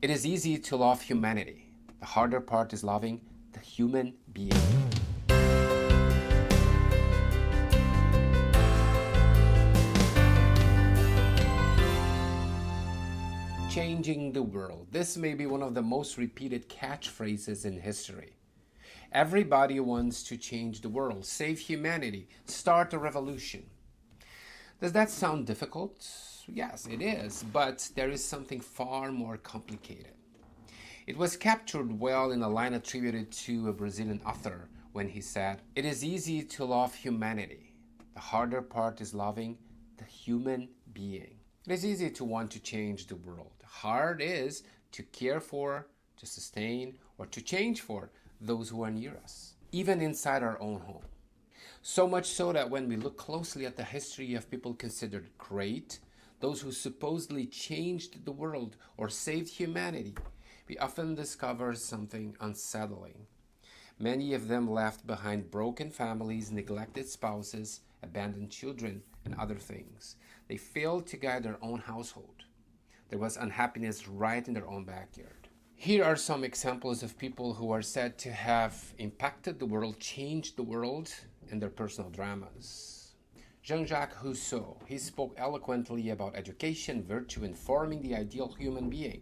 It is easy to love humanity. The harder part is loving the human being. Changing the world. This may be one of the most repeated catchphrases in history. Everybody wants to change the world, save humanity, start a revolution. Does that sound difficult? Yes, it is, but there is something far more complicated. It was captured well in a line attributed to a Brazilian author when he said, "It is easy to love humanity. The harder part is loving the human being." It is easy to want to change the world. Hard is to care for, to sustain, or to change for those who are near us, even inside our own home. So much so that when we look closely at the history of people considered great, those who supposedly changed the world or saved humanity, we often discover something unsettling. Many of them left behind broken families, neglected spouses, abandoned children, and other things. They failed to guide their own household. There was unhappiness right in their own backyard. Here are some examples of people who are said to have impacted the world, changed the world, in their personal dramas. Jean-Jacques Rousseau, he spoke eloquently about education, virtue, and forming the ideal human being.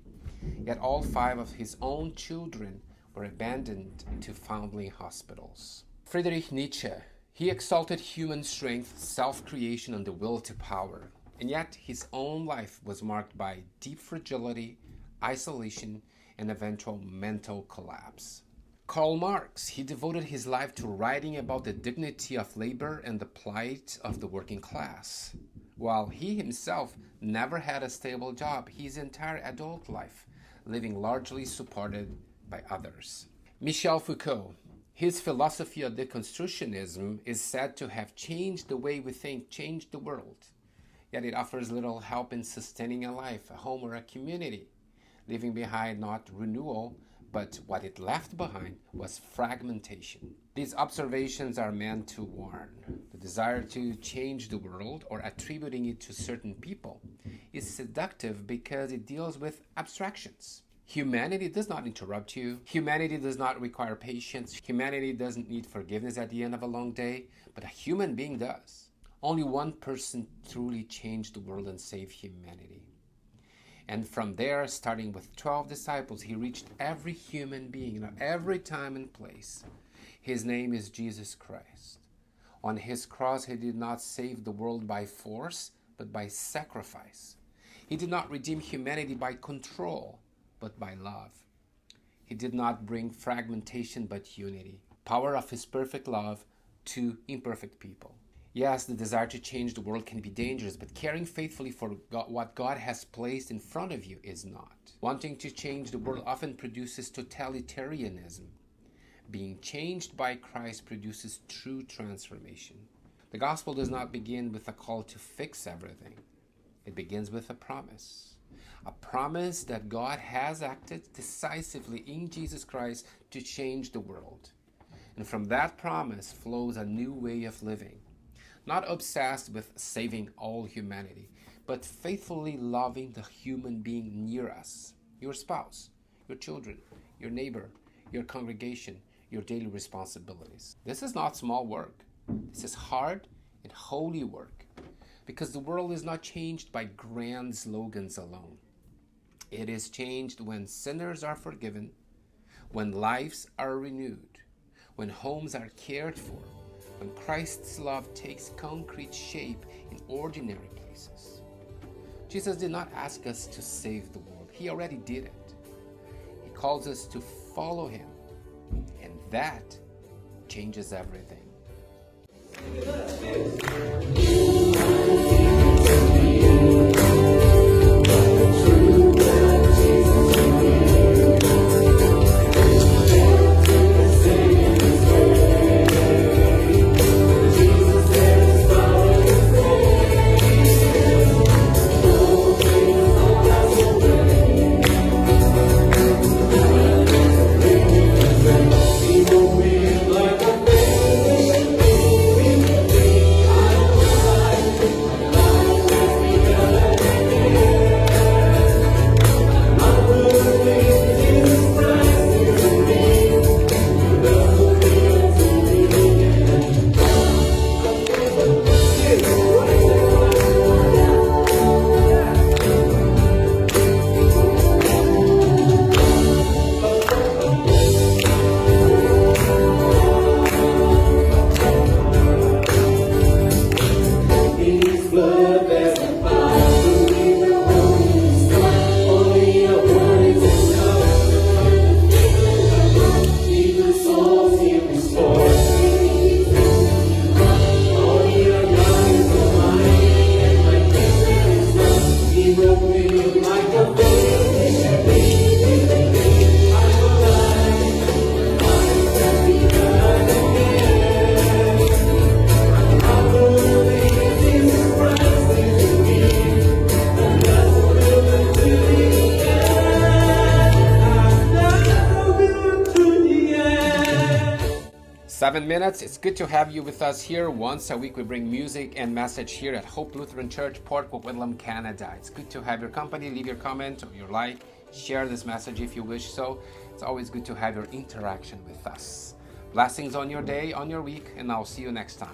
Yet all 5 of his own children were abandoned to foundling hospitals. Friedrich Nietzsche, he exalted human strength, self-creation, and the will to power. And yet his own life was marked by deep fragility, isolation, and eventual mental collapse. Karl Marx, he devoted his life to writing about the dignity of labor and the plight of the working class. While he himself never had a stable job his entire adult life, living largely supported by others. Michel Foucault, his philosophy of deconstructionism is said to have changed the way we think, changed the world. Yet it offers little help in sustaining a life, a home, or a community, leaving behind not renewal, but what it left behind was fragmentation. These observations are meant to warn. The desire to change the world or attributing it to certain people is seductive because it deals with abstractions. Humanity does not interrupt you. Humanity does not require patience. Humanity doesn't need forgiveness at the end of a long day, but a human being does. Only one person truly changed the world and saved humanity. And from there, starting with 12 disciples, he reached every human being at every time and place. His name is Jesus Christ. On his cross, he did not save the world by force, but by sacrifice. He did not redeem humanity by control, but by love. He did not bring fragmentation, but unity. Power of his perfect love to imperfect people. Yes, the desire to change the world can be dangerous, but caring faithfully for what God has placed in front of you is not. Wanting to change the world often produces totalitarianism. Being changed by Christ produces true transformation. The gospel does not begin with a call to fix everything. It begins with a promise. A promise that God has acted decisively in Jesus Christ to change the world. And from that promise flows a new way of living. Not obsessed with saving all humanity, but faithfully loving the human being near us, your spouse, your children, your neighbor, your congregation, your daily responsibilities. This is not small work. This is hard and holy work, because the world is not changed by grand slogans alone. It is changed when sinners are forgiven, when lives are renewed, when homes are cared for, when Christ's love takes concrete shape in ordinary places. Jesus did not ask us to save the world. He already did it. He calls us to follow him, and that changes everything. 7 minutes. It's good to have you with us here. Once a week we bring music and message here at Hope Lutheran Church, Port Coquitlam, Canada. It's good to have your company. Leave your comment or your like. Share this message if you wish so. It's always good to have your interaction with us. Blessings on your day, on your week, and I'll see you next time.